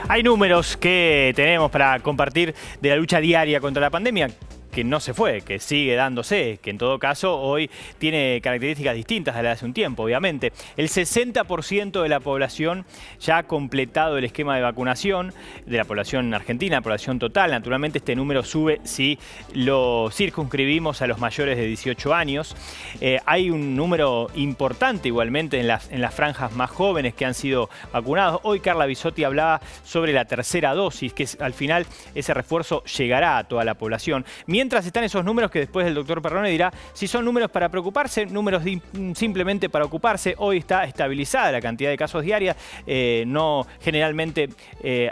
Hay números que tenemos para compartir de la lucha diaria contra la pandemia, que no se fue, que sigue dándose, que en todo caso hoy tiene características distintas a las de hace un tiempo, obviamente. El 60% de la población ya ha completado el esquema de vacunación, de la población argentina, la población total. Naturalmente este número sube si lo circunscribimos a los mayores de 18 años. Hay un número importante igualmente en las franjas más jóvenes que han sido vacunados. Hoy Carla Bisotti hablaba sobre la tercera dosis, que al final ese refuerzo llegará a toda la población. Mientras están esos números que después el doctor Perrone dirá si son números para preocuparse, números simplemente para ocuparse. Hoy está estabilizada la cantidad de casos diarias, no generalmente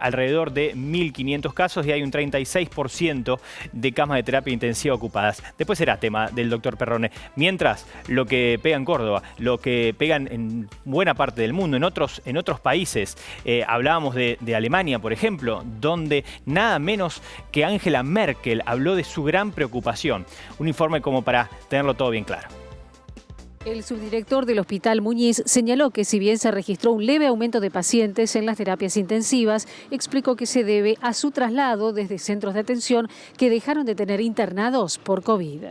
alrededor de 1.500 casos y hay un 36% de camas de terapia intensiva ocupadas. Después será tema del doctor Perrone. Mientras, lo que pega en Córdoba, lo que pegan en buena parte del mundo, en otros países, hablábamos de Alemania, por ejemplo, donde nada menos que Angela Merkel habló de su gran preocupación. Un informe como para tenerlo todo bien claro. El subdirector del Hospital Muñiz señaló que si bien se registró un leve aumento de pacientes en las terapias intensivas, explicó que se debe a su traslado desde centros de atención que dejaron de tener internados por COVID.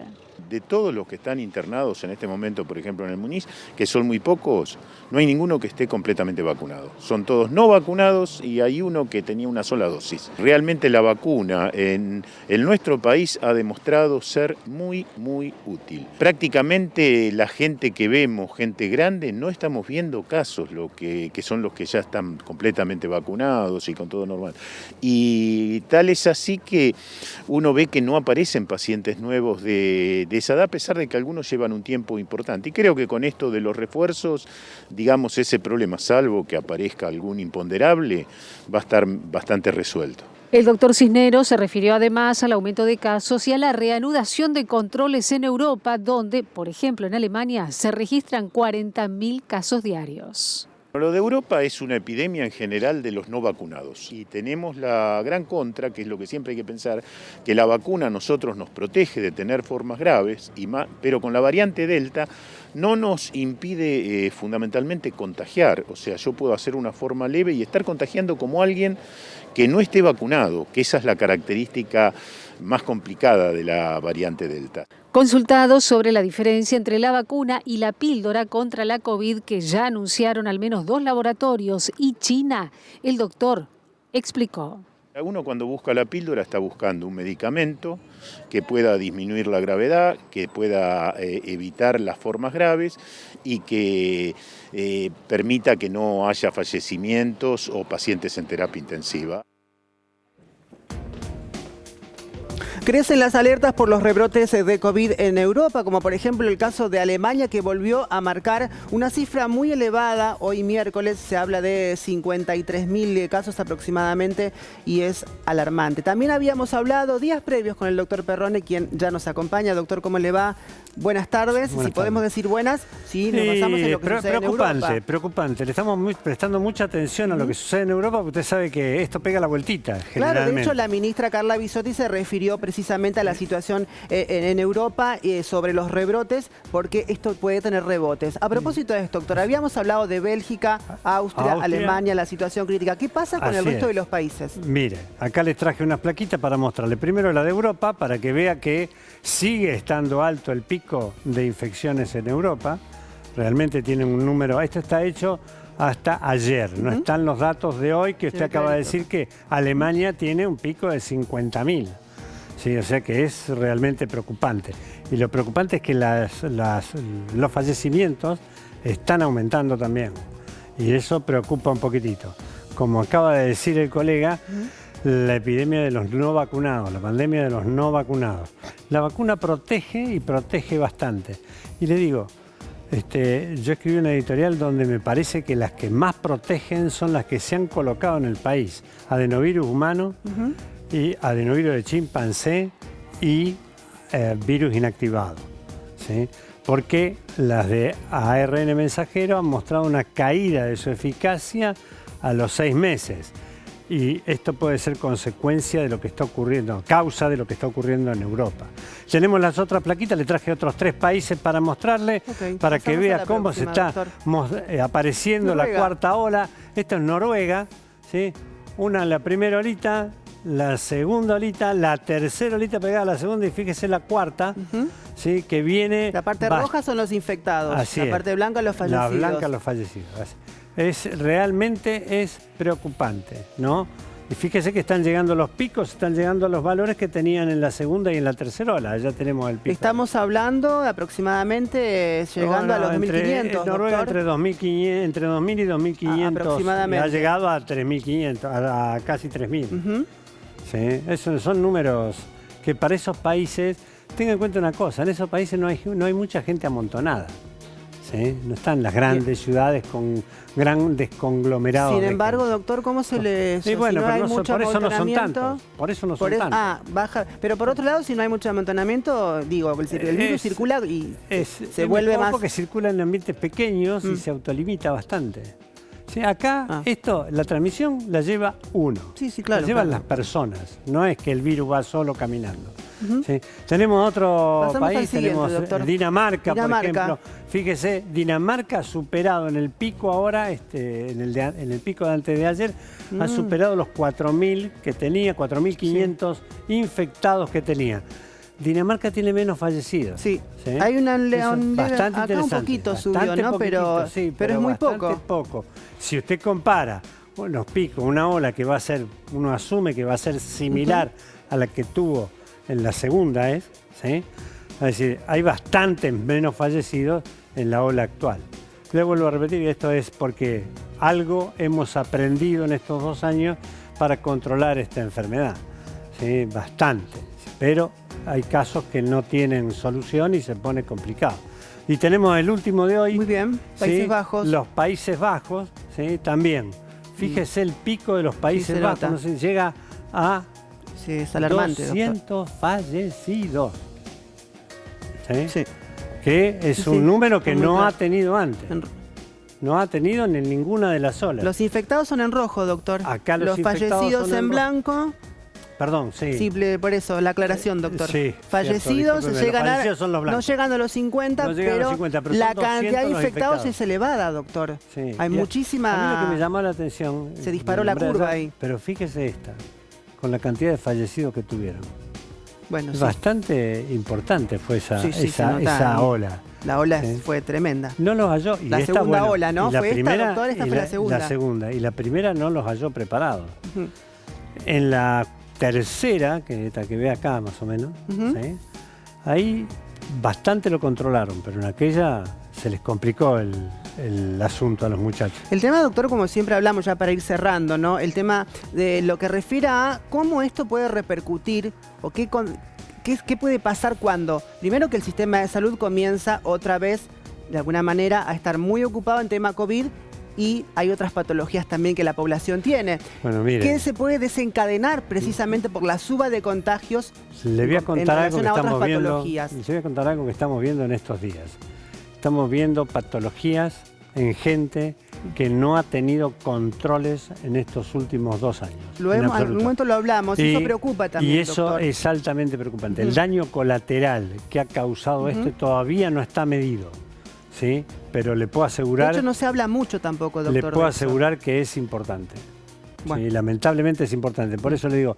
De todos los que están internados en este momento, por ejemplo en el Muñiz, que son muy pocos, no hay ninguno que esté completamente vacunado. Son todos no vacunados y hay uno que tenía una sola dosis. Realmente la vacuna en nuestro país ha demostrado ser muy, muy útil. Prácticamente la gente que vemos, gente grande, no estamos viendo casos que son los que ya están completamente vacunados y con todo normal. Y tal es así que uno ve que no aparecen pacientes nuevos de esa edad, a pesar de que algunos llevan un tiempo importante. Y creo que con esto de los refuerzos, digamos, ese problema, salvo que aparezca algún imponderable, va a estar bastante resuelto. El doctor Cisneros se refirió además al aumento de casos y a la reanudación de controles en Europa, donde, por ejemplo, en Alemania se registran 40.000 casos diarios. Lo de Europa es una epidemia en general de los no vacunados y tenemos la gran contra, que es lo que siempre hay que pensar, que la vacuna a nosotros nos protege de tener formas graves, pero con la variante Delta no nos impide fundamentalmente contagiar. O sea, yo puedo hacer una forma leve y estar contagiando como alguien que no esté vacunado, que esa es la característica más complicada de la variante Delta. Consultado sobre la diferencia entre la vacuna y la píldora contra la COVID que ya anunciaron al menos 2 laboratorios y China, el doctor explicó. Uno cuando busca la píldora está buscando un medicamento que pueda disminuir la gravedad, que pueda evitar las formas graves y que permita que no haya fallecimientos o pacientes en terapia intensiva. Crecen las alertas por los rebrotes de COVID en Europa, como por ejemplo el caso de Alemania, que volvió a marcar una cifra muy elevada. Hoy miércoles se habla de 53.000 casos aproximadamente y es alarmante. También habíamos hablado días previos con el doctor Perrone, quien ya nos acompaña. Doctor, ¿cómo le va? Buenas tardes. Si podemos decir buenas, sí, nos basamos en lo que sucede en Europa. Preocupante. Le estamos prestando mucha atención a lo que sucede en Europa, porque usted sabe que esto pega la vueltita, generalmente. Claro, de hecho la ministra Carla Bisotti se refirió precisamente a la situación en Europa sobre los rebrotes, porque esto puede tener rebotes. A propósito de esto, doctor, habíamos hablado de Bélgica, Austria, Alemania, la situación crítica. ¿Qué pasa con el resto de los países? Mire, acá les traje unas plaquitas para mostrarle. Primero la de Europa, para que vea que sigue estando alto el pico de infecciones en Europa. Realmente tienen un número, esto está hecho hasta ayer, no están los datos de hoy, que usted acaba de decir que Alemania tiene un pico de 50.000. Sí, o sea que es realmente preocupante. Y lo preocupante es que los fallecimientos están aumentando también. Y eso preocupa un poquitito. Como acaba de decir el colega, la epidemia de los no vacunados, la pandemia de los no vacunados. La vacuna protege y protege bastante. Y le digo, yo escribí una editorial donde me parece que las que más protegen son las que se han colocado en el país. Adenovirus humano, y adenovirus de chimpancé y virus inactivado, ¿sí? Porque las de ARN mensajero han mostrado una caída de su eficacia a los 6 meses. Y esto puede ser consecuencia de lo que está ocurriendo, causa de lo que está ocurriendo en Europa. Tenemos las otras plaquitas, le traje otros 3 países para mostrarle, para que vea cómo se está apareciendo la cuarta ola. Esto es Noruega, ¿sí? la primera olita, la segunda olita, la tercera olita pegada a la segunda y fíjese la cuarta, ¿sí? Que viene... La parte roja son los infectados, Así la es. parte blanca los fallecidos. La blanca los fallecidos. Realmente es preocupante, ¿no? Y fíjese que están llegando los picos, están llegando los valores que tenían en la segunda y en la tercera ola. Ya tenemos el pico. Estamos hablando de aproximadamente llegando a los 2.500, en Noruega entre 2.500, entre 2.000 y 2.500. Aproximadamente. Ha llegado a 3.500, a casi 3.000. Sí, esos son números que para esos países, tengan en cuenta una cosa, en esos países no hay mucha gente amontonada. ¿Sí? No están las grandes ciudades con grandes conglomerados. Sin embargo, doctor, ¿cómo se le...? Sí, bueno, si no pero hay mucho por eso no son amontonamiento, tantos. Por eso no son tantos. Baja. Pero por otro lado, si no hay mucho amontonamiento, digo, el virus circula y se vuelve más... Porque circula en ambientes pequeños y se autolimita bastante. Sí, acá la transmisión la lleva uno. Sí, claro. La llevan las personas. No es que el virus va solo caminando. ¿Sí? Tenemos otro país, tenemos Dinamarca, por ejemplo. Fíjese, Dinamarca ha superado en el pico ahora, en el pico de antes de ayer, ha superado los 4.000 que tenía, 4.500 infectados que tenía. Dinamarca tiene menos fallecidos. Sí. Hay una bastante acá un poquito subió, ¿no? Pero es muy poco. Si usted compara los picos, una ola que va a ser, uno asume que va a ser similar a la que tuvo en la segunda, ¿sí? Es decir, hay bastantes menos fallecidos en la ola actual. Le vuelvo a repetir, esto es porque algo hemos aprendido en estos 2 años para controlar esta enfermedad. ¿Sí? Bastante. Pero hay casos que no tienen solución y se pone complicado. Y tenemos el último de hoy. Muy bien, Países Bajos. Los Países Bajos, ¿sí? También. Fíjese el pico de los Países Bajos, no sé, llega a es alarmante, 200 fallecidos. ¿Sí? Que es un número que no ha tenido antes. No ha tenido en ninguna de las olas. Los infectados son en rojo, doctor. Acá los fallecidos son en blanco. Perdón, sí. Sí, por eso, la aclaración, doctor. Sí, fallecidos son los blancos. no llegan a los 50, pero la cantidad de infectados es elevada, doctor. Sí. Hay muchísima... A mí lo que me llamó la atención... Se disparó la curva ahí. Pero fíjese esta, con la cantidad de fallecidos que tuvieron. Bueno, bastante importante fue esa ola. La ola fue tremenda. No los halló. Y la segunda ola, ¿no? Fue esta, doctor, esta fue la segunda. La segunda. Y la primera no los halló preparados. En la tercera, que ve acá más o menos, ¿sí? Ahí bastante lo controlaron, pero en aquella se les complicó el asunto a los muchachos. El tema, doctor, como siempre hablamos ya para ir cerrando, ¿no? El tema de lo que refiere a cómo esto puede repercutir o qué puede pasar cuando, primero, que el sistema de salud comienza otra vez, de alguna manera, a estar muy ocupado en tema COVID, y hay otras patologías también que la población tiene. Bueno, mire, ¿qué se puede desencadenar precisamente por la suba de contagios? Le voy a contar algo que estamos viendo. Les voy a contar algo que estamos viendo en estos días. Estamos viendo patologías en gente que no ha tenido controles en estos últimos 2 años. En algún momento lo hablamos, y eso preocupa también, y eso, doctor, es altamente preocupante. El daño colateral que ha causado esto todavía no está medido. ¿Sí? Pero le puedo asegurar... De hecho, no se habla mucho tampoco, doctor. Le puedo asegurar que es importante. Bueno. ¿Sí? Lamentablemente es importante. Por eso le digo,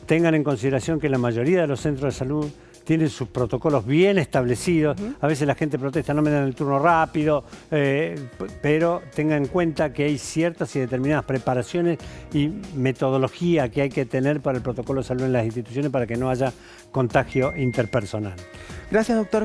tengan en consideración que la mayoría de los centros de salud tienen sus protocolos bien establecidos. A veces la gente protesta, no me dan el turno rápido, pero tengan en cuenta que hay ciertas y determinadas preparaciones y metodología que hay que tener para el protocolo de salud en las instituciones para que no haya contagio interpersonal. Gracias, doctor.